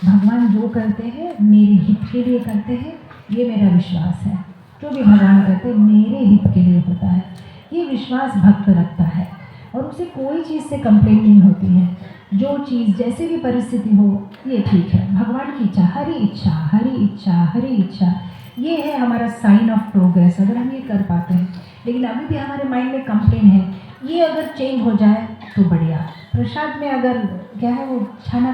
भगवान जो करते हैं मेरे हित के लिए करते हैं, ये मेरा विश्वास है। जो भी भगवान करते हैं मेरे हित के लिए होता है, ये विश्वास भक्त रखता है और उसे कोई चीज़ से कंप्लेन नहीं होती है। जो चीज़ जैसे भी परिस्थिति हो ये ठीक है, भगवान की इच्छा, हरी इच्छा हरी इच्छा हरी इच्छा, ये है हमारा साइन ऑफ प्रोग्रेस अगर हम ये कर पाते हैं। लेकिन अभी भी हमारे माइंड में कंप्लेन है, ये अगर चेंज हो जाए तो बढ़िया। प्रसाद में अगर क्या है वो छाना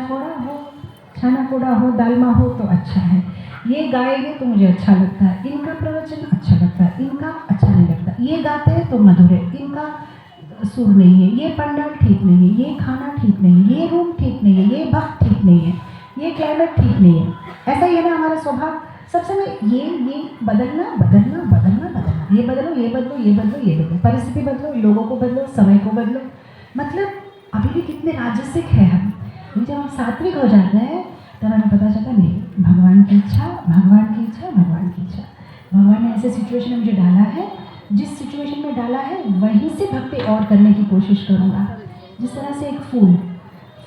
फोड़ा हो दालमा हो तो अच्छा है, ये गाएंगे तो मुझे अच्छा लगता है, इनका प्रवचन अच्छा लगता है, इनका अच्छा नहीं लगता, ये गाते हैं तो मधुर है, इनका सुर नहीं है, ये पंडाल ठीक नहीं है, ये खाना ठीक नहीं है, ये रूम ठीक नहीं है, ये भक्त ठीक नहीं है, ये क्लाइमेट ठीक नहीं है। ऐसा ही है ना हमारा स्वभाव, सब समय ये बदलना बदलना बदलना बदलना, ये बदलो ये बदलो ये बदलो ये बदलो, परिस्थिति बदलो, लोगों को बदलो, समय को बदलो। मतलब अभी भी कितने राजसिक है हम। जब हम सात्विक हो जाते हैं तब हमें पता चलता नहीं, भगवान की इच्छा भगवान की इच्छा भगवान की इच्छा। भगवान ने ऐसे सिचुएशन में मुझे डाला है, जिस सिचुएशन में डाला है वहीं से भक्ति और करने की कोशिश करूँगा। जिस तरह से एक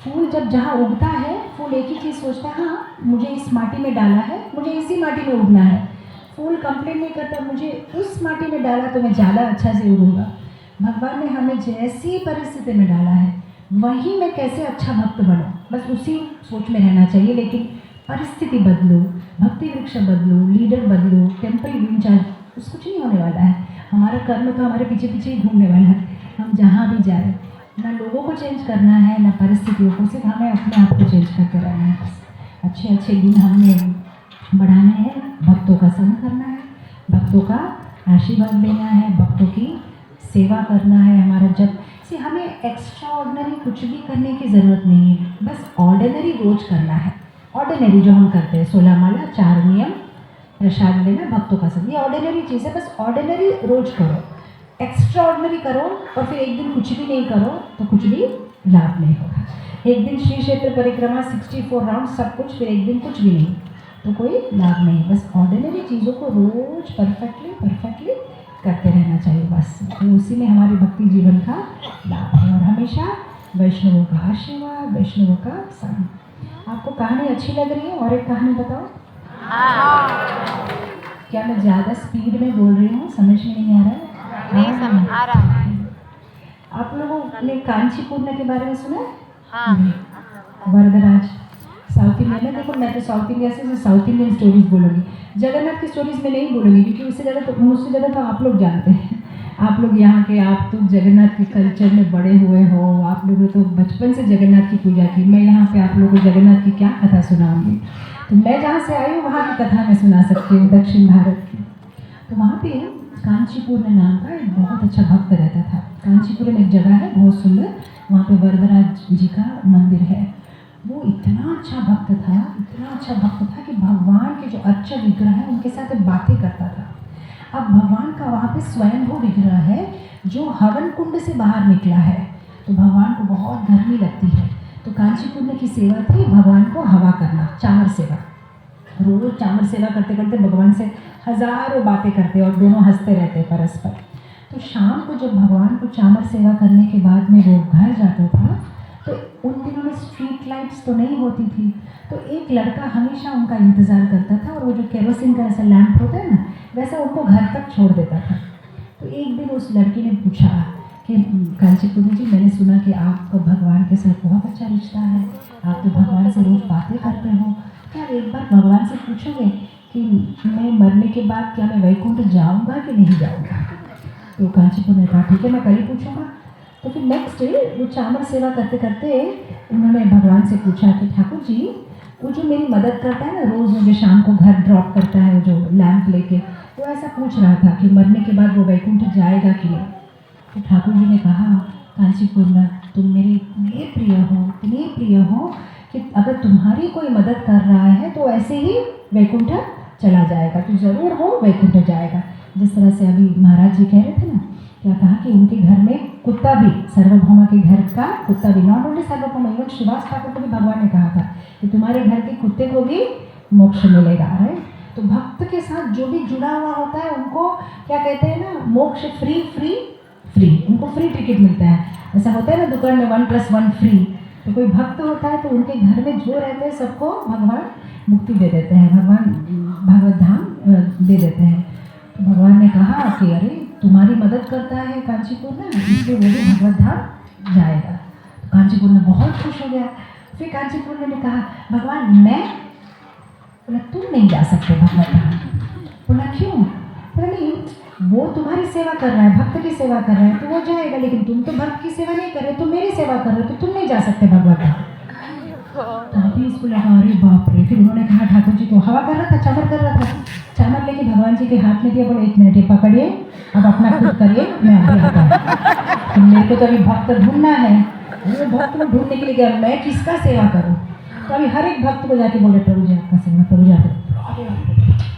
फूल जब जहाँ उगता है, फूल एक ही चीज़ सोचता है, हाँ मुझे इस माटी में डाला है, मुझे इसी माटी में उगना है। फूल कंप्लेन नहीं करता मुझे उस माटी में डाला तो मैं ज़्यादा अच्छा से उगूंगा। भगवान ने हमें जैसी परिस्थिति में डाला है वहीं मैं कैसे अच्छा भक्त बनूँ, बस उसी सोच में रहना चाहिए। लेकिन परिस्थिति बदलो, भक्ति वृक्ष बदलो, लीडर बदलो, टेम्पल इंचार्ज, उसको कुछ नहीं होने वाला है। हमारा कर्म तो हमारे पीछे पीछे ही घूमने वाला है। हम जहाँ भी जाए, ना लोगों को चेंज करना है ना परिस्थितियों को, सिर्फ हमें अपने आप को चेंज करते रहना है। अच्छे अच्छे गुण हमें बढ़ाने हैं, भक्तों का संग करना है, भक्तों का आशीर्वाद लेना है, भक्तों की सेवा करना है। हमारा जब से हमें एक्स्ट्रा ऑर्डिनरी कुछ भी करने की ज़रूरत नहीं है, बस ऑर्डिनरी रोज करना है। ऑर्डिनरी जो हम करते हैं 16 माला 4 नियम प्रसाद लेना भक्तों का संग, ये ऑर्डिनरी चीज़ है, बस ऑर्डिनरी रोज करो। एक्स्ट्रा ऑर्डिनरी करो और फिर एक दिन कुछ भी नहीं करो तो कुछ भी लाभ नहीं होगा। एक दिन श्री क्षेत्र परिक्रमा 64 राउंड सब कुछ, फिर एक दिन कुछ भी नहीं तो कोई लाभ नहीं। बस ऑर्डिनरी चीज़ों को रोज परफेक्टली करते रहना चाहिए, बस तो उसी में हमारे भक्ति जीवन का लाभ है। और हमेशा वैष्णवों का आशीर्वाद, वैष्णवों का संग। आपको कहानी अच्छी लग रही है? और एक कहानी बताओ। क्या मैं ज़्यादा स्पीड में बोल रही हूँ, समझ में नहीं आ रहा है? नहीं समझ आ रहा है। आप लोगों ने कांचीपुरम के बारे में सुना है? हाँ। वरदराज साउथ इंडिया में, देखो मैं तो साउथ इंडिया से साउथ इंडियन स्टोरीज बोलूँगी, जगन्नाथ की स्टोरीज में नहीं बोलूँगी क्योंकि उससे ज़्यादा तो मुझसे ज़्यादा तो आप लोग जानते हैं। आप लोग यहाँ के, आप तो जगन्नाथ के कल्चर में बड़े हुए हो, आप लोगों ने तो बचपन से जगन्नाथ की पूजा की। मैं यहाँ पे आप लोगों को जगन्नाथ की क्या कथा सुनाऊँगी? तो मैं जहाँ से आई हूँ वहाँ की कथा मैं सुना सकती हूँ, दक्षिण भारत की। तो वहाँ पे कांचीपुरम नाम का एक बहुत अच्छा भक्त रहता था। कांचीपुरम एक जगह है बहुत सुंदर, वहाँ पे वरदराज जी का मंदिर है। वो इतना अच्छा भक्त था कि भगवान के जो अच्छे विग्रह हैं उनके साथ बातें करता था। अब भगवान का वहाँ पे स्वयंभू विग्रह है जो हवन कुंड से बाहर निकला है, तो भगवान को बहुत गर्मी लगती है। तो कांचीपुरम की सेवा थी भगवान को हवा करना, चामर सेवा। रोज चामर सेवा करते करते भगवान से हजारों बातें करते और दोनों हंसते रहते परस्पर। तो शाम को जब भगवान को चामर सेवा करने के बाद में वो घर जाता था तो उन दिनों में स्ट्रीट लाइट्स तो नहीं होती थी, तो एक लड़का हमेशा उनका इंतज़ार करता था और वो जो केरोसिन का ऐसा लैंप होता है ना, वैसा उनको घर तक छोड़ देता था। तो एक दिन उस लड़की ने पूछा कि कांचीपुरम जी, मैंने सुना कि आपका भगवान के साथ बहुत अच्छा रिश्ता है, आप तो भगवान से रोज़ बातें करते हो, क्या एक बार भगवान से पूछोगे कि मैं मरने के बाद क्या मैं वैकुंठ जाऊँगा कि नहीं जाऊँगा? तो कांचीपुरम ने कहा ठीक है, मैं कल ही पूछूँगा। तो फिर नेक्स्ट डे वो चामर सेवा करते करते उन्होंने भगवान से पूछा कि ठाकुर जी, वो जो मेरी मदद करता है ना, रोज़ मुझे शाम को घर ड्रॉप करता है वो जो लैंप लेके, वो ऐसा पूछ रहा था कि मरने के बाद वो वैकुंठ जाएगा कि नहीं। तो ठाकुर जी ने कहा, कांचीपुरम तुम मेरे इतने प्रिय हो कि अगर तुम्हारी कोई मदद कर रहा है तो ऐसे ही वैकुंठ चला जाएगा, तो ज़रूर वो वैकुंठ जाएगा। जिस तरह से अभी महाराज जी कह रहे थे ना, क्या कहा कि उनके घर में कुत्ता भी, सार्वभौमा के घर का कुत्ता भी, not only Sarvabhauma, even Shrivas Thakur को भी भगवान ने कहा था कि तुम्हारे घर के कुत्ते को भी मोक्ष मिलेगा। है तो भक्त के साथ जो भी जुड़ा हुआ होता है उनको क्या कहते हैं ना, मोक्ष फ्री, उनको फ्री टिकट मिलता है। ऐसा होता है ना दुकान में 1+1 फ्री, तो कोई भक्त होता है तो उनके घर में जो रहते हैं सबको भगवान मुक्ति दे देते हैं, भगवान भगवत धाम दे देते हैं। तो भगवान ने कहा कि अरे तुम्हारी मदद करता है कांचीपुर ना, इसलिए वो भी भगवत धाम जाएगा। तो कांचीपुर में बहुत खुश हो गया। फिर कांचीपुर ने कहा भगवान मैं, बोला तुम नहीं जा सकते भगवत धाम। बोला क्यों? बोला नहीं, वो तुम्हारी सेवा कर रहा है, भक्त की सेवा कर रहा है तो वो जाएगा, लेकिन तुम तो भक्त की सेवा नहीं कर रहे, तुम मेरी सेवा कर रहे हो, तो तुम नहीं जा सकते भगवत धाम। तो अभी इसको लगा अरे बाप रे। फिर उन्होंने कहा ठाकुर जी को हवा कर रहा था, चामर कर रहा था, चामर लेके भगवान जी के हाथ में दिया, बोले 1 मिनट ये पकड़िए, अब अपना खुद करिए, मैं अभी आता हूँ। तो मेरे को तो अभी भक्त ढूंढना है, वो भक्त को ढूंढने के लिए गया, मैं किसका सेवा करूँ? तो अभी हर एक भक्त को जाके बोले प्रभु जी आपका सेवा, प्रभु जी आप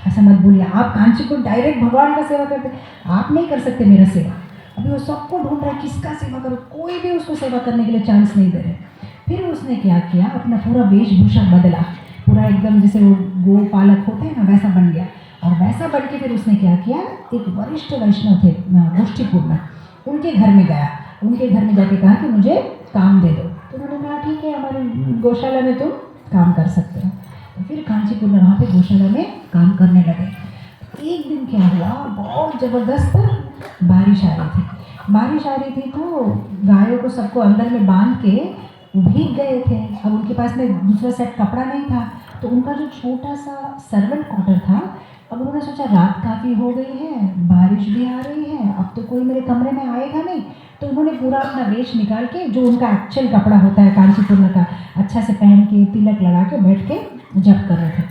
ऐसा मत बोलिए, आप कांचीपुर डायरेक्ट भगवान का सेवा करते, आप नहीं कर सकते मेरा सेवा। अभी वो सबको ढूंढ रहा है किसका सेवा करो, कोई भी उसको सेवा करने के लिए चांस नहीं दे रहे। फिर उसने क्या किया, अपना पूरा वेशभूषा बदला, पूरा एकदम जैसे वो गो पालक होते हैं ना वैसा बन गया। और वैसा बन के फिर उसने क्या किया, एक वरिष्ठ वैष्णव थे गोष्ठीपुर में, उनके घर में गया, उनके घर में जाके कहा कि मुझे काम दे दो। तो उन्होंने कहा ठीक है, हमारी गौशाला में तुम काम कर सकते हो। तो फिर कांचीपुर में वहाँ पे गौशाला में काम करने लगे। एक दिन क्या हुआ, बहुत ज़बरदस्त बारिश आ रही थी। बारिश आ रही थी तो गायों को सबको अंदर में बांध के वो भीग गए थे। अब उनके पास में दूसरा सेट कपड़ा नहीं था, तो उनका जो छोटा सा सर्वेंट क्वार्टर था, अब उन्होंने सोचा रात काफ़ी हो गई है, बारिश भी आ रही है, अब तो कोई मेरे कमरे में आएगा नहीं। तो उन्होंने पूरा अपना वेश निकाल के, जो उनका एक्चुअल कपड़ा होता है कांचीपुर का, अच्छा से पहन के तिलक लगा के बैठ के जप कर रहे थे।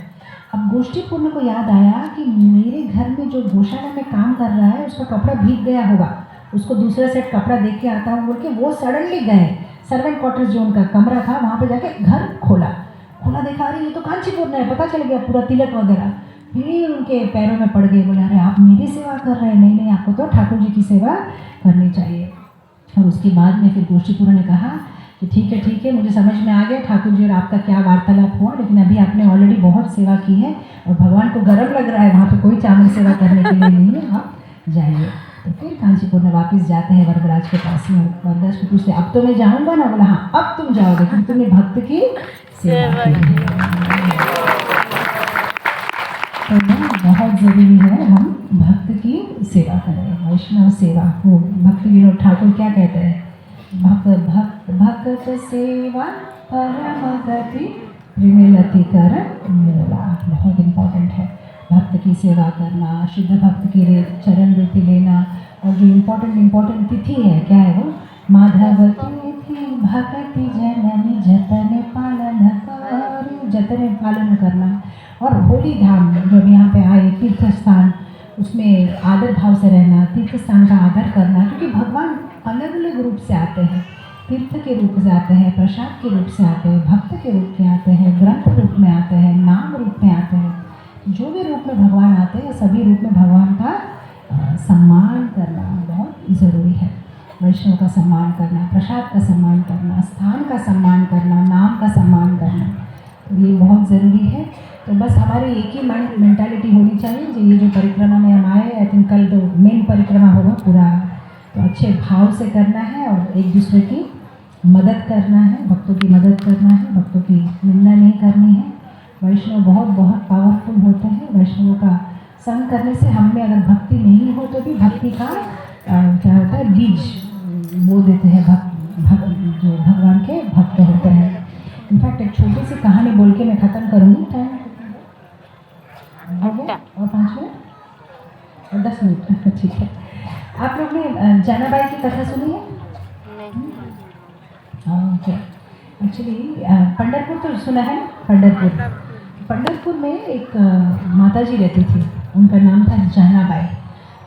अब गोष्ठीपुर को याद आया कि मेरे घर में जो गौशाला में काम कर रहा है उसका कपड़ा भीग गया होगा, उसको दूसरा सेट कपड़ा देख के आता हूँ बोल के वो सडनली गए सर्वेंट क्वार्टर्स, जो उनका कमरा था वहाँ पे जाके घर खोला, देखा अरे ये तो कांचीपुर में है, पता चल गया पूरा तिलक वगैरह। फिर उनके पैरों में पड़ गए, बोले अरे आप मेरी सेवा कर रहे हैं, नहीं नहीं आपको तो ठाकुर जी की सेवा करनी चाहिए। और उसके बाद में फिर गोष्ठीपुर ने कहा कि ठीक है, मुझे समझ में आ गया ठाकुर जी और आपका क्या वार्तालाप हुआ, लेकिन अभी आपने ऑलरेडी बहुत सेवा की है और भगवान को गर्व लग रहा है, वहाँ पे कोई चावल सेवा करने के लिए नहीं है, आप जाइए। तो फिर कांचीपुर में वापस जाते हैं वरदराज के पास में। वरदराज को पूछते अब तो मैं जाऊँगा ना? बोला हाँ अब तुम जाओगे क्योंकि तुमने भक्त की सेवा की। तो बहुत ज़रूरी है हम भक्त की सेवा करें, वैष्णव सेवा। वो भक्ति विनोद ठाकुर क्या कहते हैं, भक्त सेवा परम गति प्रेमिलति कर मोला। बहुत इम्पोर्टेंट है भक्त की सेवा करना, शुद्ध भक्त की चरण वृत्ति लेना। और जो इम्पोर्टेंट तिथि है, क्या है वो, माधव तिथि भक्ति जननी जतन पालन कर, जतन पालन करना। और होली धाम जब यहाँ पे आए, तीर्थ स्थान, उसमें आदर भाव से रहना, तीर्थ स्थान का आदर करना, क्योंकि भगवान अलग अलग रूप से आते हैं, तीर्थ के रूप से आते हैं, प्रसाद के रूप से आते हैं, भक्त के रूप में आते हैं, ग्रंथ रूप में आते हैं, नाम रूप में आते हैं। जो भी रूप में भगवान आते हैं सभी रूप में भगवान का सम्मान करना बहुत ज़रूरी है। वैष्णव का सम्मान करना, प्रसाद का सम्मान करना, स्थान का सम्मान करना, नाम का सम्मान करना, तो ये बहुत ज़रूरी है। तो बस हमारी एक ही मेंटालिटी होनी चाहिए। जो ये जो परिक्रमा में हम आए, आई थिंक कल तो मेन परिक्रमा होगा पूरा, तो अच्छे भाव से करना है और एक दूसरे की मदद करना है, भक्तों की मदद करना है, भक्तों की निंदा नहीं करनी है। वैष्णव बहुत पावरफुल होते हैं। वैष्णवों का संग करने से हम में अगर भक्ति नहीं हो तो भी भक्ति का क्या होता है, बीज वो देते हैं जो भगवान के भक्त होते हैं। इनफैक्ट एक छोटी सी कहानी बोल के मैं ख़त्म करूँगी। टाइम हो गया और 5 मिनट और 10 मिनट ठीक है। आप लोग ने जानाबाई की कथा सुनी है? ओके, एक्चुअली पंढरपुर तो सुना है ना। पंढरपुर में एक माता जी रहती थी, उनका नाम था जानाबाई।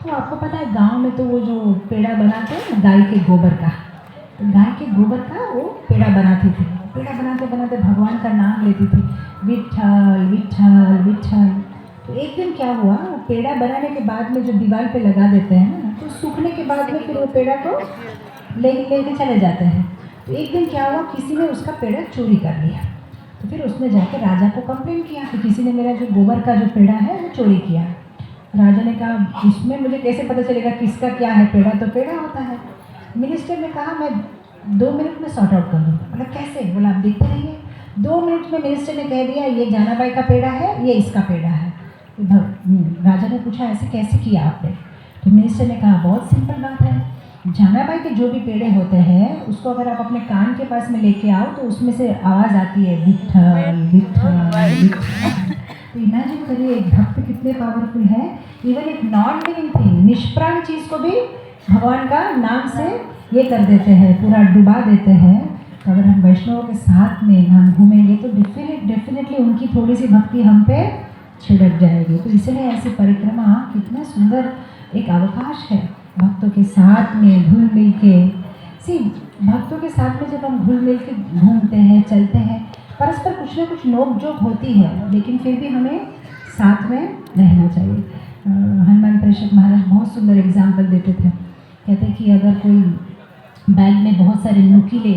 तो आपको पता है गांव में तो वो जो पेड़ा बनाते हैं गाय के गोबर का, तो गाय के गोबर का वो पेड़ा बनाती थी। पेड़ा बनाते बनाते भगवान का नाम लेती थी, विठ्ठल विठ्ठल विठ्ठल। तो एक दिन क्या हुआ, पेड़ा बनाने के बाद में जो दीवार पे लगा देते हैं ना, तो सूखने के बाद में फिर वो पेड़ा को लेके चले जाते हैं। तो एक दिन क्या हुआ, किसी ने उसका पेड़ा चोरी कर लिया। तो फिर उसने जाके राजा को कंप्लेन किया कि किसी ने मेरा जो गोबर का जो पेड़ा है वो चोरी किया। राजा ने कहा इसमें मुझे कैसे पता चलेगा किसका क्या है, पेड़ा तो पेड़ा होता है। मिनिस्टर ने कहा मैं 2 मिनट में सॉर्ट आउट कर दूँगा। मतलब कैसे? बोला आप देखते रहिए। 2 मिनट में मिनिस्टर ने कह दिया ये जानाबाई का पेड़ा है, ये इसका पेड़ा है। तो राजा ने पूछा ऐसे कैसे किया आपने? तो मिनिस्टर ने कहा बहुत सिंपल बात है, जानाबाई के जो भी पेड़े होते हैं उसको अगर आप अपने कान के पास में लेके आओ तो उसमें से आवाज़ आती है विट्ठल विट्ठल विट्ठल। तो इमेजिन करिए एक भक्त कितने पावरफुल है। इवन एक नॉन लिविंग थिंग, निष्प्राण चीज़ को भी भगवान का नाम से ये कर देते हैं, पूरा डुबा देते हैं। तो अगर हम वैष्णवों के साथ में हम घूमेंगे तो डेफिनेटली उनकी थोड़ी सी भक्ति हम पे छिड़क जाएगी। तो इसलिए ऐसी परिक्रमा कितना सुंदर एक अवकाश है भक्तों के साथ में घुल मिल के। भक्तों के साथ में जब हम घुल मिल के घूमते हैं चलते हैं, परस्पर कुछ ना कुछ नोक जोक होती है, लेकिन फिर भी हमें साथ में रहना चाहिए। हनुमान प्रेषक महाराज बहुत सुंदर एग्जाम्पल देते थे। कहते कि अगर कोई बैग में बहुत सारे नुकीले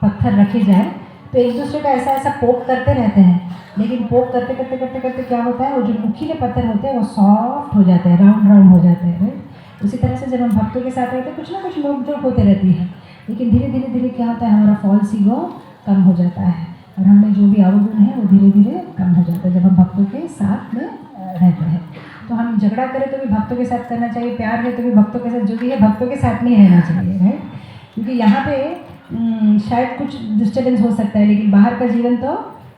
पत्थर रखे जाए तो एक दूसरे का ऐसा ऐसा पोक करते रहते हैं, लेकिन पोक करते करते करते करते क्या होता है, वो जो नुकीले पत्थर होते हैं वो सॉफ्ट हो जाते हैं, राउंड राउंड हो जाते हैं, राइट। उसी तरह से जब हम भक्तों के साथ रहते हैं कुछ ना कुछ नोक जोक होते रहती है, लेकिन धीरे धीरे धीरे क्या होता है, हमारा फॉल्स ईगो कम हो जाता है और हमें जो भी अवगुण है वो धीरे धीरे कम हो जाता है जब हम भक्तों के साथ में रहते हैं। तो हम झगड़ा करें तो भी भक्तों के साथ करना चाहिए, प्यार है तो भी भक्तों के साथ, जो भी है भक्तों के साथ में ही रहना चाहिए, राइट। क्योंकि यहाँ पे शायद कुछ डिस्टर्बेंस हो सकता है, लेकिन बाहर का जीवन तो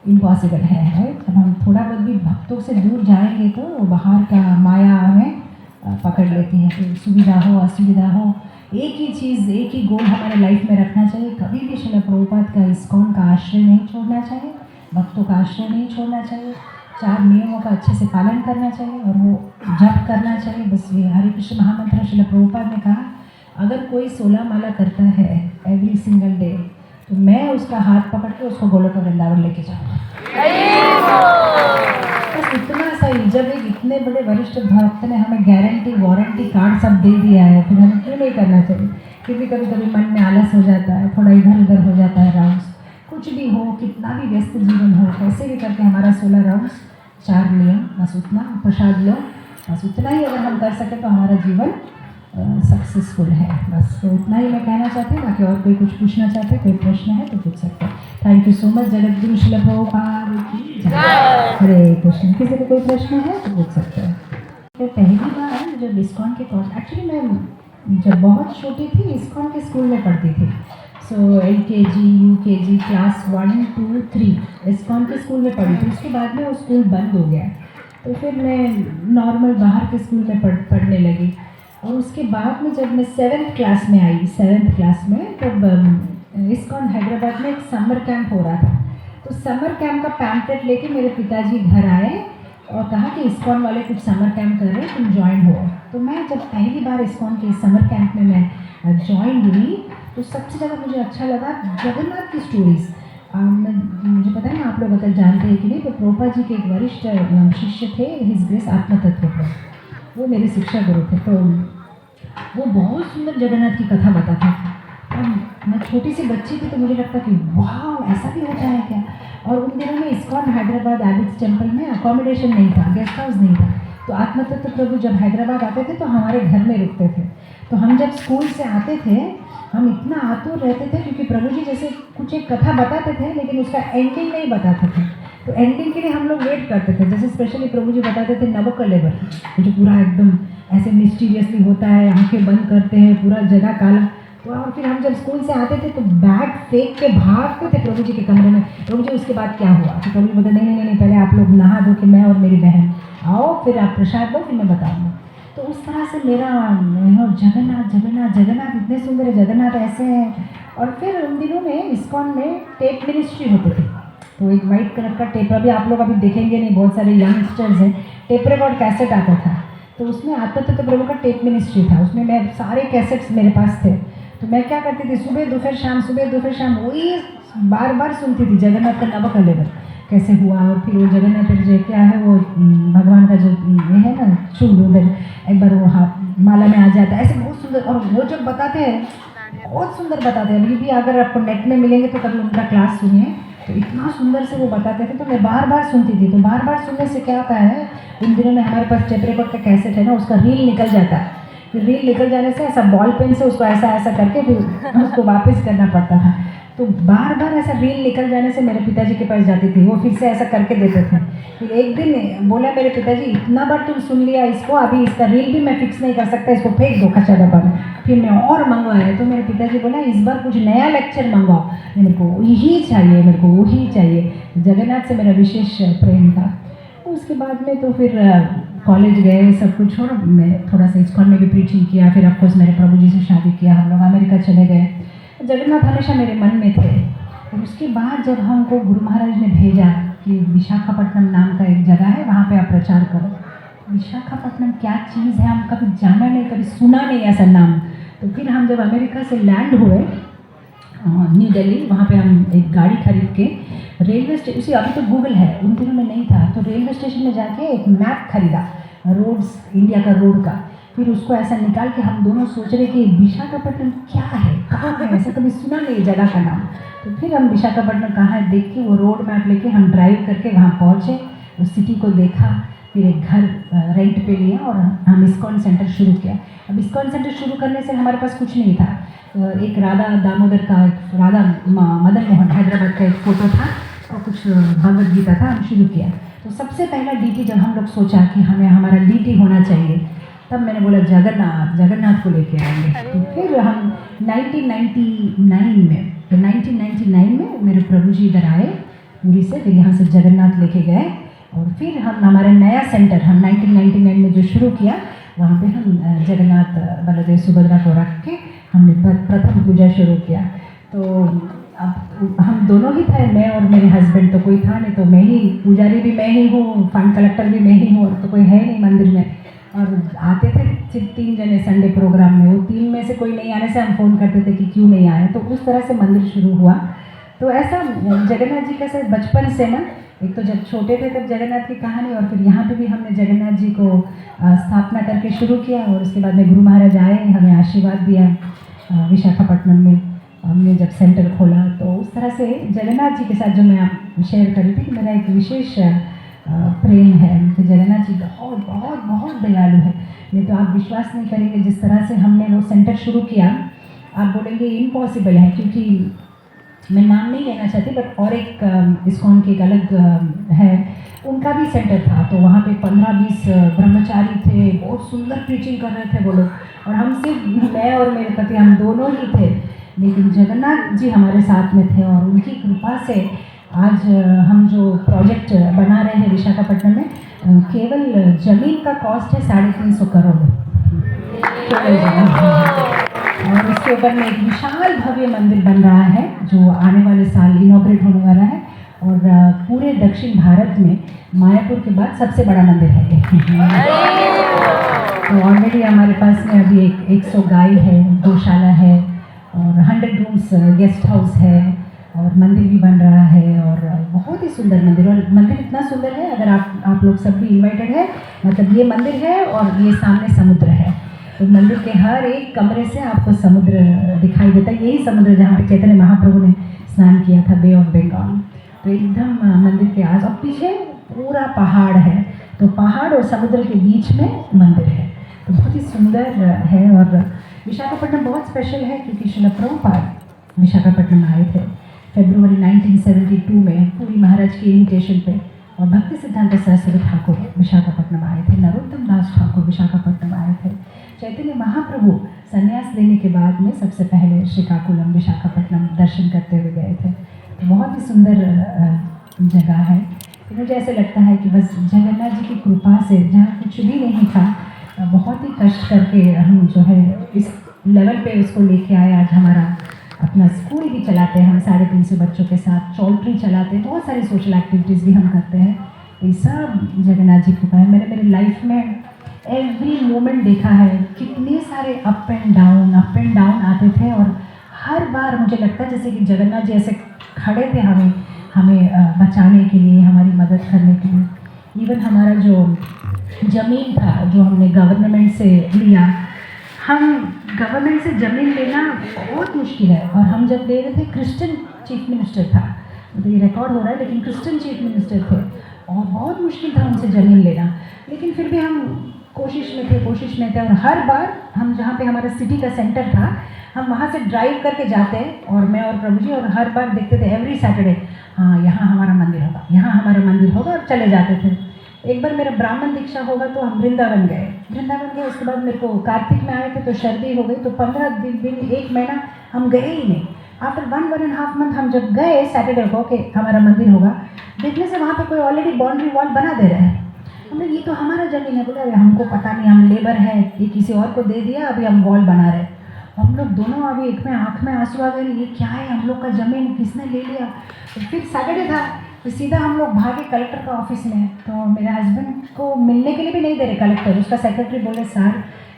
इम्पॉसिबल है, राइट। जब हम थोड़ा बहुत भी भक्तों से दूर जाएंगे तो बाहर का माया हमें पकड़ लेती है। तो सुविधा हो असुविधा हो, एक ही चीज़, एक ही गोल हमारे लाइफ में रखना चाहिए। कभी भी श्रील प्रभुपाद का इस्कॉन का आश्रय नहीं छोड़ना चाहिए, भक्तों का आश्रय नहीं छोड़ना चाहिए, 4 नियमों का अच्छे से पालन करना चाहिए और वो जप करना चाहिए। बस ये हरे कृष्ण महामंत्र श्रील प्रभुपाद ने कहा अगर कोई 16 माला करता है एवरी सिंगल डे तो मैं उसका हाथ पकड़ के उसको गोलोक वृंदावन लेके जाऊँगा। बस इतना सा ही। जब एक इतने बड़े वरिष्ठ भक्त ने हमें गारंटी वारंटी कार्ड सब दे दिया है, फिर हमें क्यों नहीं करना चाहिए? क्योंकि कभी कभी मन में आलस हो जाता है, थोड़ा इधर उधर हो जाता है राउंड्स। कुछ भी हो, कितना भी व्यस्त जीवन हो, कैसे भी करके हमारा 16 राउंड्स, 4 नियम, बस उतना प्रसाद लो, बस उतना ही अगर हम कर सकें तो हमारा जीवन सक्सेसफुल है। बस तो उतना ही मैं कहना चाहती हूँ। बाकी और कोई कुछ पूछना चाहते, कोई प्रश्न है तो पूछ सकते हैं। Thank you so much. Jagat Guru Srila Prabhupada की जय। हरे कृष्ण। किसी को कोई प्रश्न है तो पूछ सकते हैं। तो पहली बार जब इस्कॉन के कोर्स, एक्चुअली मैं जब बहुत छोटी थी इस्कॉन के स्कूल में पढ़ती थी। सो LKG UKG क्लास 1 2 3 इस्कॉन के स्कूल में पढ़ी थी। उसके बाद में वो स्कूल बंद हो गया, तो फिर मैं नॉर्मल बाहर के स्कूल में पढ़ने लगी। और उसके बाद में जब मैं 7th क्लास में आई, 7th क्लास में, तब इस्कॉन हैदराबाद में एक समर कैंप हो रहा था। तो समर कैंप का पैम्पलेट लेके मेरे पिताजी घर आए और कहा कि इस्कॉन वाले कुछ समर कैंप कर रहे हैं, तुम ज्वाइन हो। तो मैं जब पहली बार इस्कॉन के समर कैंप में मैं ज्वाइन हुई तो सबसे ज़्यादा मुझे अच्छा लगा जगन्नाथ की स्टोरीज़। मुझे पता है ना आप लोग अगर जानते हैं कि नहीं, तो प्रभुपाद जी के एक वरिष्ठ शिष्य थे हिज ग्रेस आत्मतत्व पर, वो मेरे शिक्षा गुरु थे। तो वो बहुत सुंदर जगन्नाथ की कथा बताते थे। मैं छोटी सी बच्ची थी तो मुझे लगता कि वाह ऐसा भी होता है क्या। और उन दिनों में इस्कॉन हैदराबाद एबिट्स टेम्पल में अकोमोडेशन नहीं था, गेस्ट हाउस नहीं था। तो आत्मतत्व प्रभु जब हैदराबाद आते थे तो हमारे घर में रुकते थे। तो हम जब स्कूल से आते थे हम इतना आतुर रहते थे, क्योंकि प्रभु जी जैसे कुछ एक कथा बताते थे लेकिन उसका एंडिंग नहीं बताते थे। तो एंडिंग के लिए हम लोग वेट करते थे। जैसे स्पेशली प्रभु जी बताते थे नवकलेवर, जो पूरा एकदम ऐसे मिस्टीरियसली होता है, आंखें बंद करते हैं, पूरा जगह काला। तो और फिर हम जब स्कूल से आते थे तो बैग फेंक के भागते थे प्रभु जी के कमरे में। प्रभु जी उसके बाद क्या हुआ? तो प्रभु जी बोलते नहीं नहीं नहीं, पहले आप लोग नहा धो के, मैं और मेरी बहन आओ, फिर आप प्रसाद दो, फिर मैं बताऊँगा। तो उस तरह से मेरा जगन्नाथ जगन्नाथ जगन्नाथ इतने सुंदर है, जगन्नाथ ऐसे हैं। और फिर उन दिनों में इस्कॉन में टेप मिनिस्ट्री होते थे। तो एक वाइट कलर का टेप, अभी आप लोग अभी देखेंगे नहीं, बहुत सारे यंगस्टर्स हैं, टेप रिकॉर्ड कैसेट आता था। तो उसमें आत्मतत्व प्रभु का टेप मिनिस्ट्री था, उसमें मैं सारे कैसेट्स मेरे पास थे। तो मैं क्या करती थी, सुबह दोपहर शाम, सुबह दोपहर शाम वही बार बार सुनती थी जगन्नाथ का नवकलेवर कैसे हुआ। और फिर वो जगन्नाथ जो क्या है वो भगवान का जो ये है ना चूल, उधर एक बार वो हाथ माला में आ जाता है, ऐसे बहुत सुंदर। और वो जब बताते हैं बहुत सुंदर बताते हैं। अभी भी अगर आपको नेट में मिलेंगे तो कभी उनका क्लास सुनिए, तो इतना सुंदर से वो बताते थे। तो मैं बार बार सुनती थी। तो बार बार सुनने से क्या होता है, उन दिनों में हमारे पास टेप रिकॉर्ड का कैसेट है ना, उसका रील निकल जाता है। फिर रील निकल जाने से ऐसा बॉल पेन से उसको ऐसा ऐसा करके फिर उसको वापस करना पड़ता था। तो बार बार ऐसा रील निकल जाने से मेरे पिताजी के पास जाती थी, वो फिर से ऐसा करके देते थे। फिर एक दिन बोला मेरे पिताजी, इतना बार तुम सुन लिया इसको, अभी इसका रील भी मैं फिक्स नहीं कर सकता, इसको फेंक दो कच्चा डब्बा में। फिर मैं और मंगवाया तो मेरे पिताजी बोला इस बार कुछ नया लेक्चर मंगवाओ, मेरे को यही चाहिए, मेरे को वही चाहिए। जगन्नाथ से मेरा विशेष प्रेम था। उसके बाद में तो फिर कॉलेज गए, सब कुछ छोड़, मैं थोड़ा सा इस्कॉन में भी प्रीचिंग किया। फिर ऑफकोर्स मेरे प्रभु जी से शादी किया, हम लोग अमेरिका चले गए। जगन्नाथ हमेशा मेरे मन में थे। और उसके बाद जब हमको गुरु महाराज ने भेजा कि विशाखापट्टनम नाम का एक जगह है, वहाँ पे आप प्रचार करो। विशाखापट्टनम क्या चीज़ है, हम कभी जाना नहीं, कभी सुना नहीं ऐसा नाम। तो फिर हम जब अमेरिका से लैंड हुए न्यू दिल्ली, वहाँ पे हम एक गाड़ी खरीद के रेलवे स्टेशन, अभी तो गूगल है, उन दिनों में नहीं था, तो रेलवे स्टेशन में जाके एक मैप खरीदा रोड्स, इंडिया का रोड का। फिर उसको ऐसा निकाल के हम दोनों सोच रहे कि विशाखापट्टनम क्या है, कहाँ है, ऐसा कभी सुना नहीं जगह का नाम। तो फिर हम विशाखापट्टनम कहाँ है देख के वो रोड मैप लेके हम ड्राइव करके वहाँ पहुँचे, उस सिटी को देखा। फिर एक घर रेंट पे लिया और हम इस्कॉन सेंटर शुरू किया। अब इस्कॉन सेंटर शुरू करने से हमारे पास कुछ नहीं था। एक राधा दामोदर का, एक राधा मदन मोहन हैदराबाद का एक फ़ोटो था और कुछ भगवद गीता था, हम शुरू किया। तो सबसे पहला डीटी जब हम लोग सोचा कि हमें हमारा डीटी होना चाहिए, तब मैंने बोला जगन्नाथ को लेके आएंगे। तो फिर हम 1999 में मेरे प्रभु जी इधर आए पूरी से, फिर यहाँ से जगन्नाथ लेके गए। और फिर हम हमारा नया सेंटर हम 1999 में जो शुरू किया, वहाँ पे हम जगन्नाथ बलदेव सुभद्रा को रख के हमने प्रथम पूजा शुरू किया। तो अब हम दोनों ही थे, मैं और मेरे हस्बैंड, तो कोई था नहीं, तो मैं ही पुजारी भी मैं ही हूँ, फंड कलेक्टर भी मैं ही हूँ, और तो कोई है नहीं मंदिर में। और आते थे सिर्फ 3 जने संडे प्रोग्राम में, वो 3 में से कोई नहीं आने से हम फ़ोन करते थे कि क्यों नहीं आए। तो उस तरह से मंदिर शुरू हुआ। तो ऐसा जगन्नाथ जी का से बचपन से ना, एक तो जब छोटे थे तब जगन्नाथ की कहानी, और फिर यहाँ पे भी हमने जगन्नाथ जी को स्थापना करके शुरू किया। और उसके बाद में गुरु महाराज आए, हमें आशीर्वाद दिया विशाखापट्टनम में, हमने जब सेंटर खोला। तो उस तरह से जगन्नाथ जी के साथ जो मैं शेयर कर रही थी कि मेरा एक विशेष प्रेम है कि जगन्नाथ जी बहुत बहुत बहुत दयालु है। नहीं तो आप विश्वास नहीं करेंगे, जिस तरह से हमने वो सेंटर शुरू किया, आप बोलेंगे इम्पॉसिबल है, क्योंकि मैं नाम नहीं लेना चाहती, बट और एक इस्कॉन की एक अलग है, उनका भी सेंटर था। तो वहाँ पे 15-20 ब्रह्मचारी थे, बहुत सुंदर प्रीचिंग कर रहे थे वो लोग, और हम सिर्फ, मैं और मेरे पति, हम दोनों ही थे। लेकिन जगन्नाथ जी हमारे साथ में थे, और उनकी कृपा से आज हम जो प्रोजेक्ट बना रहे हैं विशाखापट्टनम में, केवल ज़मीन का कॉस्ट है 350 करोड़, केवल ज़मीन। और उसके ऊपर में एक विशाल भव्य मंदिर बन रहा है जो आने वाले साल इनॉग्रेट होने वाला है। और पूरे दक्षिण भारत में मायापुर के बाद सबसे बड़ा मंदिर है। तो ऑलरेडी हमारे पास में अभी 100 गाय है, गौशाला है, और 100 रूम्स गेस्ट हाउस है, और मंदिर भी बन रहा है। और बहुत ही सुंदर मंदिर, और मंदिर इतना सुंदर है, अगर आप लोग सब भी इन्वाइटेड है। मतलब ये मंदिर है और ये सामने समुद्र है, तो मंदिर के हर एक कमरे से आपको समुद्र दिखाई देता है। यही समुद्र जहाँ पे चैतन्य महाप्रभु ने स्नान किया था, बे ऑफ बंगाल। तो एकदम मंदिर के आस, और पीछे पूरा पहाड़ है, तो पहाड़ और समुद्र के बीच में मंदिर है। तो बहुत ही सुंदर है। और विशाखापट्टनम बहुत स्पेशल है क्योंकि श्रील प्रभुपाद विशाखापट्टनम आए थे फरवरी 1972 में पूरी महाराज की इन्विटेशन पे, और भक्ति सिद्धांत सरस्वती ठाकुर विशाखापट्टनम आए थे, नरोत्तम दास ठाकुर विशाखापट्टनम आए थे। चैतन्य महाप्रभु संन्यास लेने के बाद में सबसे पहले श्रीकाकुलम विशाखापट्टनम दर्शन करते हुए गए थे। तो बहुत ही सुंदर जगह है। तो मुझे ऐसे लगता है कि बस जगन्नाथ जी की कृपा से, जहाँ कुछ भी नहीं था, बहुत ही कष्ट करके हम जो है इस लेवल पे उसको लेके आए। आज हमारा अपना स्कूल भी चलाते हैं हम 350 बच्चों के साथ, चौल्ट्री चलाते हैं, बहुत सारी सोशल एक्टिविटीज़ भी हम करते हैं। ये सब जगन्नाथ जी कृपा है। मेरे लाइफ में एवरी मोमेंट देखा है, कितने सारे अप एंड डाउन आते थे, और हर बार मुझे लगता है जैसे कि जगन्नाथ जी ऐसे खड़े थे हमें बचाने के लिए, हमारी मदद करने के लिए। इवन हमारा जो ज़मीन था जो हमने गवर्नमेंट से लिया, हम गवर्नमेंट से ज़मीन लेना बहुत मुश्किल है, और हम जब ले रहे थे क्रिश्चियन चीफ मिनिस्टर था, तो ये रिकॉर्ड हो रहा है, लेकिन क्रिश्चियन चीफ मिनिस्टर थे और बहुत मुश्किल था उनसे ज़मीन लेना। लेकिन फिर भी हम कोशिश में थे। और हर बार हम जहाँ पे हमारा सिटी का सेंटर था, हम वहाँ से ड्राइव करके जाते और मैं और प्रभु जी, और हर बार देखते थे एवरी सैटरडे, हाँ यहाँ हमारा मंदिर होगा, यहाँ हमारा मंदिर होगा, और चले जाते थे। एक बार मेरा ब्राह्मण दीक्षा होगा तो हम वृंदावन गए। उसके बाद मेरे को कार्तिक में आए थे तो सर्दी हो गई, तो 15 दिन 1 महीना हम गए ही नहीं। आफ्टर 1.5 मंथ हम जब गए सैटरडे को कि हमारा मंदिर होगा, देखने से वहाँ पे कोई ऑलरेडी बाउंड्री वॉल बना दे रहे हैं। हमने ये तो हमारा ज़मीन है। बोला हमको पता नहीं, हम लेबर है, ये किसी और को दे दिया, अभी हम वॉल बना रहे हैं। हम लोग दोनों अभी एक में आँख में आंसू आ गए, ये क्या है, हम लोग का ज़मीन किसने ले लिया। तो फिर सैटरडे था तो सीधा हम लोग भागे कलेक्टर का ऑफिस में। तो मेरे हस्बैंड को मिलने के लिए भी नहीं दे रहे कलेक्टर। उसका सेक्रेटरी बोले सर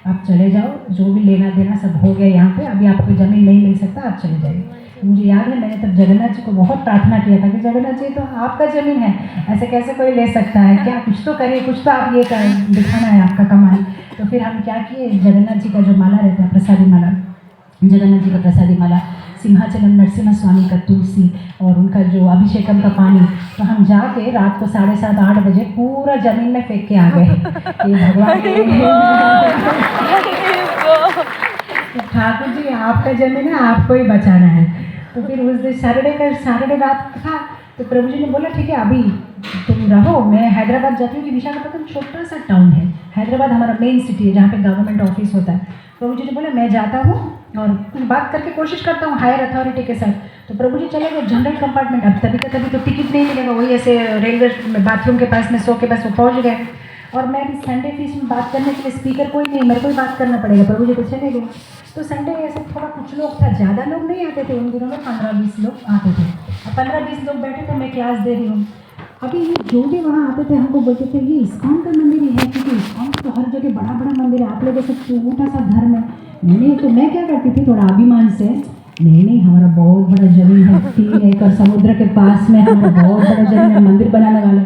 आप चले जाओ, जो भी लेना देना सब हो गया यहाँ पे, अभी आपको ज़मीन नहीं मिल सकता, आप चले जाइए। मुझे याद है मैंने तब जगन्नाथ जी को बहुत प्रार्थना किया था कि जगन्नाथ जी तो आपका ज़मीन है, ऐसे कैसे कोई ले सकता है, क्या कुछ तो करिए, कुछ तो आप ये कर दिखाना है आपका कमाल। तो फिर हम क्या किए, जगन्नाथ जी का जो माला रहता है प्रसादी माला, जगन्नाथ जी का प्रसादी माला, सिंहाचलम नरसिम्हा स्वामी का तुलसी और उनका जो अभिषेकम का पानी, तो हम जाके रात को 7:30-8 बजे पूरा ज़मीन में फेंक के आ गए कि भगवान ठाकुर जी आपका ज़मीन है, आपको ही बचाना है। तो फिर उस दिन सैटरडे रात था, तो प्रभु जी ने बोला ठीक है अभी तुम रहो, मैं हैदराबाद जाती हूँ कि विशाखापट्टनम छोटा सा टाउन है, हैदराबाद हमारा मेन सिटी है जहाँ पे गवर्नमेंट ऑफिस होता है। प्रभु जी ने बोला मैं जाता हूँ और कुछ बात करके कोशिश करता हूँ हायर अथॉरिटी के साथ। तो प्रभु जी चले गए जनरल कंपार्टमेंट। अब तभी तो टिकट नहीं मिलेगा, वही ऐसे रेलवे बाथरूम के पास में 100 के पास वो पहुँच गए। और मैं भी संडे फीस में बात करने के लिए स्पीकर कोई नहीं, मेरे को ही बात करना पड़ेगा। प्रभु जी तो चले गए। तो संडे ऐसे थोड़ा कुछ लोग था, ज़्यादा लोग नहीं आते थे उन दिनों में, 15-20 लोग आते थे। और 15-20 लोग बैठे थे, मैं क्लास दे रही हूँ। अभी ये जो भी वहाँ आते थे हमको बोलते थे ये इस्कॉन का मंदिर ही है, क्योंकि इस्कॉन तो हर जगह बड़ा बड़ा मंदिर है, आप लोगों से छोटा सा धर्म है। नहीं तो मैं क्या करती थी थोड़ा अभिमान से, नहीं हमारा बहुत बड़ा जमीन है, 3 एकड़ समुद्र के पास में हमारा बहुत बड़ा जमीन है, मंदिर बनाने वाला।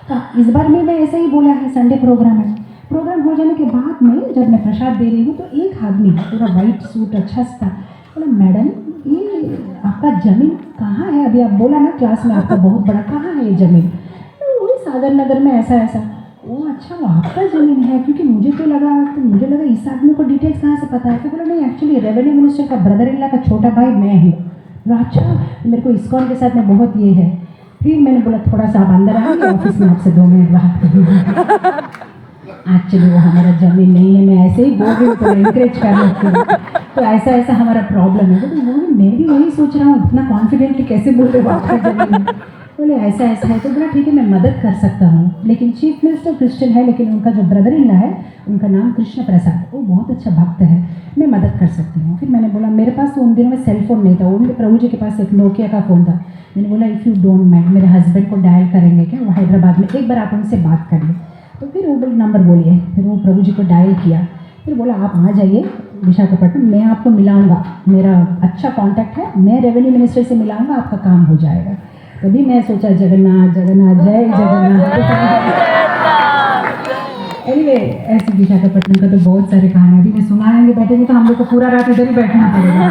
तो इस बार में मैं ऐसा ही बोला है, संडे प्रोग्राम है। प्रोग्राम हो जाने के बाद में जब मैं प्रसाद दे रही हूँ तो एक आदमी पूरा वाइट सूट अच्छा सा बोला मैडम ये आपका ज़मीन कहाँ है, अभी आप बोला ना क्लास में आपका बहुत बड़ा, कहाँ है ये ज़मीन। तो वही सागर नगर में ऐसा। वो अच्छा वो आपका ज़मीन है, क्योंकि मुझे लगा इस आदमी को डिटेल्स कहाँ से पता है। तो बोला नहीं एक्चुअली रेवेन्यू मिनिस्टर का ब्रदर इन लॉ का छोटा भाई मैं हूँ। बोला अच्छा मेरे को इस्कॉन के साथ में बहुत ये है। फिर मैंने बोला थोड़ा सा आप अंदर आइए, ऑफिस में आपसे 2 मिनट बात। एक्चुअली वो हमारा ज़मीन नहीं है, मैं ऐसे ही बोल रही हूँ तो इनकरेज कर रही हूँ, तो ऐसा हमारा प्रॉब्लम है। तो मैं भी वही सोच रहा हूँ इतना कॉन्फिडेंटली कैसे बोल रहे हो आपका ज़मीन है। बोले ऐसा है। तो बोला ठीक है मैं मदद कर सकता हूँ, लेकिन चीफ मिनिस्टर क्रिश्चियन है, लेकिन उनका जो ब्रदर इन लॉ है उनका नाम कृष्ण प्रसाद, वो बहुत अच्छा भक्त है, मैं मदद कर सकती हूँ। फिर मैंने बोला मेरे पास तो उन दिनों में सेल फ़ोन नहीं था, उनके प्रभु जी के पास एक नोकिया का फ़ोन था। मैंने बोला इफ़ यू डोंट माइंड मेरे हस्बैंड को डायल करेंगे क्या, वो हैदराबाद में, एक बार आप उनसे बात करिए। तो फिर वो नंबर बोलिए, फिर वो प्रभु जी को डायल किया। फिर बोला आप आ जाइए विशाखापट्टनम, मैं आपको मिलाऊंगा, मेरा अच्छा कांटेक्ट है, मैं रेवेन्यू मिनिस्टर से मिलाऊंगा, आपका काम हो जाएगा। तभी मैं सोचा जगन्नाथ जय जगन्नाथ। एनीवे ऐसे विशाखापट्टनम का तो बहुत सारे कहानी अभी मैं सुनाएंगे, बैठेंगे तो हम लोग को पूरा रात इधर ही बैठना पड़ेगा।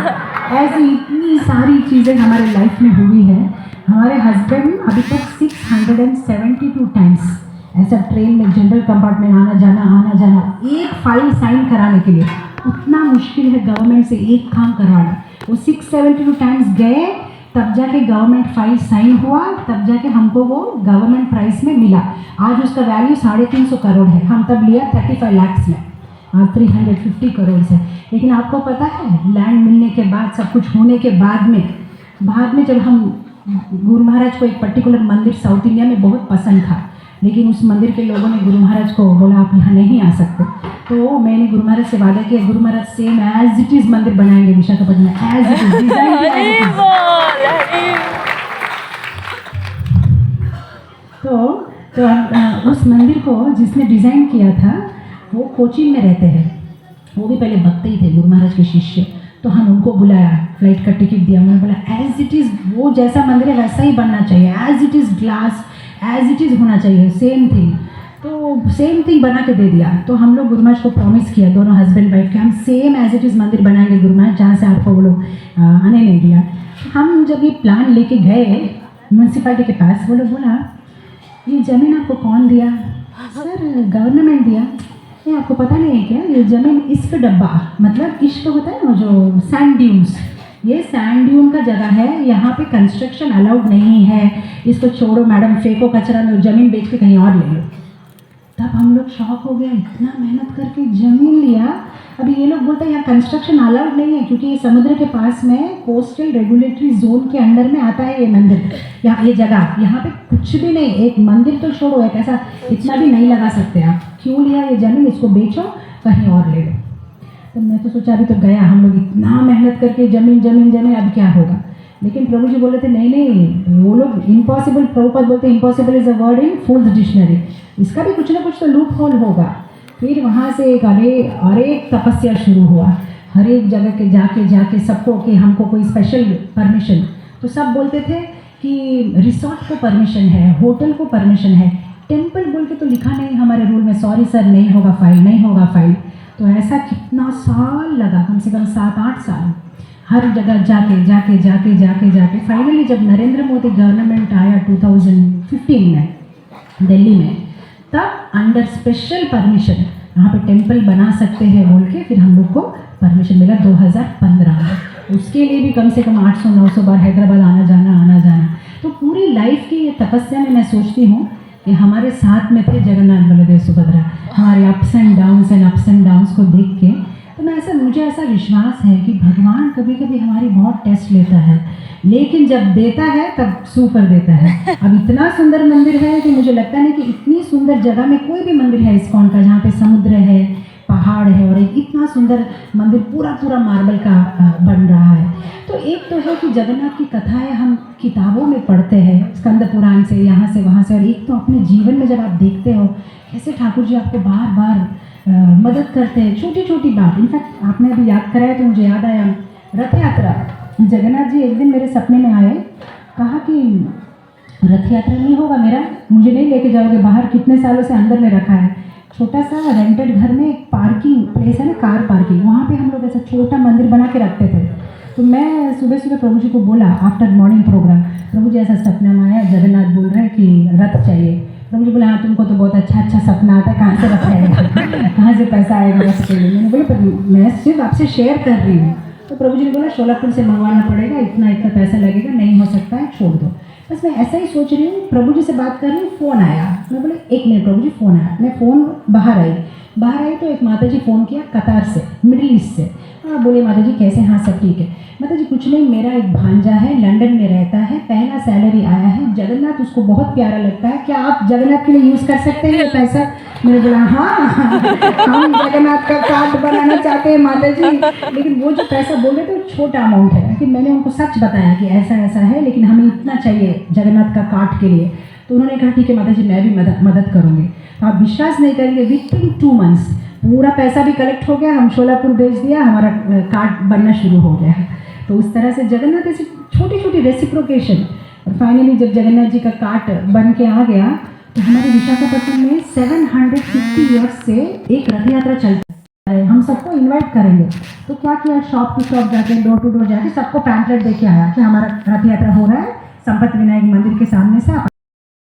ऐसी इतनी सारी चीज़ें हमारे लाइफ में हुई है। हमारे हस्बैंड अभी तक 672 टाइम्स ऐसा ट्रेन में जनरल कंपार्टमेंट आना जाना, एक फाइल साइन कराने के लिए उतना मुश्किल है गवर्नमेंट से एक काम करवाना। वो 672 टाइम्स गए, तब जाके गवर्नमेंट फाइल साइन हुआ, तब जाके हमको वो गवर्नमेंट प्राइस में मिला। आज उसका वैल्यू 350 करोड़ है, हम तब लिया 35 लाख में, आज 350 करोड़ है। लेकिन आपको पता है लैंड मिलने के बाद, सब कुछ होने के बाद में जब हम गुरु महाराज को एक पर्टिकुलर मंदिर साउथ इंडिया में बहुत पसंद था, लेकिन उस मंदिर के लोगों ने गुरु महाराज को बोला आप यहाँ नहीं आ सकते। तो मैंने गुरु महाराज से वादा किया Guru Maharaj same as it is मंदिर बनाएंगे विशाखापट्टनम में, एज इट इज़ डिजाइन। तो उस मंदिर को जिसने डिज़ाइन किया था वो कोचीन में रहते हैं, वो भी पहले भक्त ही थे गुरु महाराज के शिष्य। तो हम उनको बुलाया, फ्लाइट का टिकट दिया, उन्होंने बोला एज इट इज़ वो जैसा मंदिर है वैसा ही बनना चाहिए, as it is glass as it is होना चाहिए, सेम थिंग। तो सेम थिंग बना के दे दिया। तो हम लोग गुरु महाराज को प्रॉमिस किया, दोनों हस्बैंड वाइफ के, हम सेम एज इट इज़ मंदिर बनाएंगे गुरु महाराज, जहाँ से आपको वो लोग आने नहीं दिया। हम जब ये प्लान लेके गए म्यूनसिपालिटी के पास, वो लोग बोला ये ज़मीन आपको कौन दिया? सर गवर्नमेंट दिया। ये आपको पता नहीं है क्या, ये जमीन इश्क डब्बा, मतलब इश्क होता है ना जो सैंड ड्यून्स, ये सैंड ड्यून का जगह है, यहाँ पे कंस्ट्रक्शन अलाउड नहीं है, इसको छोड़ो मैडम, फेंको कचरा में, ज़मीन बेच के कहीं और ले लो। तब हम लोग शॉक हो गया, इतना मेहनत करके ज़मीन लिया, अभी ये लोग बोलते हैं यहाँ कंस्ट्रक्शन अलाउड नहीं है क्योंकि ये समुद्र के पास में कोस्टल रेगुलेटरी जोन के अंडर में आता है ये मंदिर, यहाँ ये जगह, यहाँ पे कुछ भी नहीं, एक मंदिर तो छोड़ो, एक ऐसा इतना भी नहीं लगा सकते आप, क्यों लिया ये ज़मीन, इसको बेचो कहीं और ले लो। तो मैं तो सोचा अभी तो गया, हम लोग इतना मेहनत करके ज़मीन ज़मीन ज़मीन, अब क्या होगा। लेकिन प्रभु जी बोले थे नहीं नहीं, वो लोग इम्पॉसिबल, प्रभुपाद बोलते हैं impossible is a word in fools dictionary, इसका भी कुछ ना कुछ तो लूप होल होगा। फिर वहाँ से एक अरे तपस्या शुरू हुआ, हर एक जगह के जाके सबको कि हमको कोई स्पेशल परमिशन, तो सब बोलते थे कि रिसोर्ट को परमिशन है, होटल को परमिशन है, टेम्पल बोल के तो लिखा नहीं हमारे रूल में, सॉरी सर नहीं होगा फाइल, नहीं होगा फाइल। तो ऐसा कितना साल लगा, कम से कम 7-8 साल, हर जगह जाके फाइनली जब नरेंद्र मोदी गवर्नमेंट आया 2015 में दिल्ली में, तब अंडर स्पेशल परमिशन यहाँ पे टेम्पल बना सकते हैं बोल के फिर हम लोग को परमिशन मिला 2015 में। उसके लिए भी कम से कम 800-900 बार हैदराबाद आना जाना। तो पूरी लाइफ की ये तपस्या में मैं सोचती हूँ कि हमारे साथ में थे जगन्नाथ बलदेव सुभद्रा, हमारे अप्स एंड डाउन्स को देख के, तो मुझे ऐसा विश्वास है कि भगवान कभी कभी हमारी बहुत टेस्ट लेता है, लेकिन जब देता है तब सुपर देता है। अब इतना सुंदर मंदिर है कि मुझे लगता नहीं कि इतनी सुंदर जगह में कोई भी मंदिर है इस्कॉन का जहाँ पे समुद्र है, पहाड़ है और एक इतना सुंदर मंदिर पूरा मार्बल का बन रहा है। तो एक तो है कि जगन्नाथ की कथाएं हम किताबों में पढ़ते हैं, स्कंद पुराण से, यहाँ से वहाँ से, और एक तो अपने जीवन में जब आप देखते हो कैसे ठाकुर जी आपको बार बार मदद करते हैं, छोटी छोटी बात। इनफैक्ट आपने अभी याद कराया तो मुझे याद आया रथ यात्रा। जगन्नाथ जी एक दिन मेरे सपने में आए, कहा कि रथ यात्रा नहीं होगा मेरा, मुझे नहीं लेके जाओगे बाहर, कितने सालों से अंदर में रखा है। छोटा सा रेंटेड घर में एक पार्किंग प्लेस है ना, कार पार्किंग, वहाँ पे हम लोग ऐसा छोटा मंदिर बना के रखते थे। तो मैं सुबह प्रभु जी को बोला आफ्टर मॉर्निंग प्रोग्राम, प्रभु जी ऐसा सपना में आया, जगन्नाथ बोल रहे हैं कि रथ चाहिए। प्रभु जी बोले हाँ तुमको तो बहुत अच्छा सपना आता है, कहाँ से रथ आएगा, कहाँ से पैसा आएगा रथ के लिए। मैंने बोला पर मैं सिर्फ आपसे शेयर कर रही हूँ। तो प्रभु जी ने बोला सोलापुर से मंगवाना पड़ेगा, इतना पैसा लगेगा, नहीं हो सकता है, छोड़ दो। बस मैं ऐसा ही सोच रही हूँ, प्रभु जी से बात कर रही हूँ, फ़ोन आया। मैं बोले 1 मिनट प्रभु जी, फ़ोन आया। मैं फ़ोन बाहर आई तो एक माता जी फ़ोन किया कतार से, मिडिल ईस्ट से। हाँ बोले माता जी कैसे, हाँ सब ठीक है। माता जी कुछ नहीं, मेरा एक भांजा है लंदन में रहता है, पहला सैलरी आया है, जगन्नाथ उसको बहुत प्यारा लगता है, क्या आप जगन्नाथ के लिए यूज़ कर सकते हैं ये पैसा। मैंने बोला हाँ हम जगन्नाथ का कार्ड बनाना चाहते हैं माता जी, लेकिन वो जो पैसा बोल रहे थे वो छोटा अमाउंट है। लेकिन मैंने उनको सच बताया कि ऐसा है, लेकिन हमें इतना चाहिए जगन्नाथ का कार्ड के लिए। तो उन्होंने कहा ठीक है माता जी मैं भी मदद करूँगी। तो आप विश्वास नहीं करेंगे, विथिन 2 मंथ्स पूरा पैसा भी कलेक्ट हो गया, हम शोलापुर भेज दिया, हमारा कार्ड बनना शुरू हो गया है। तो उस तरह से जगन्नाथ ऐसी छोटी रेसिप्रोकेशन। और फाइनली जब जगन्नाथ जी का कार्ड बन के आ गया तो हमारे विशाखापट्टनम में 750 ईयर्स से एक रथ यात्रा चलता है, हम सबको इनवाइट करेंगे। तो क्या किया, शॉप टू शॉप जाके, डोर टू डोर जाके सबको पैम्पलेट दे के आया कि हमारा रथ यात्रा हो रहा है संपत विनायक मंदिर के सामने से।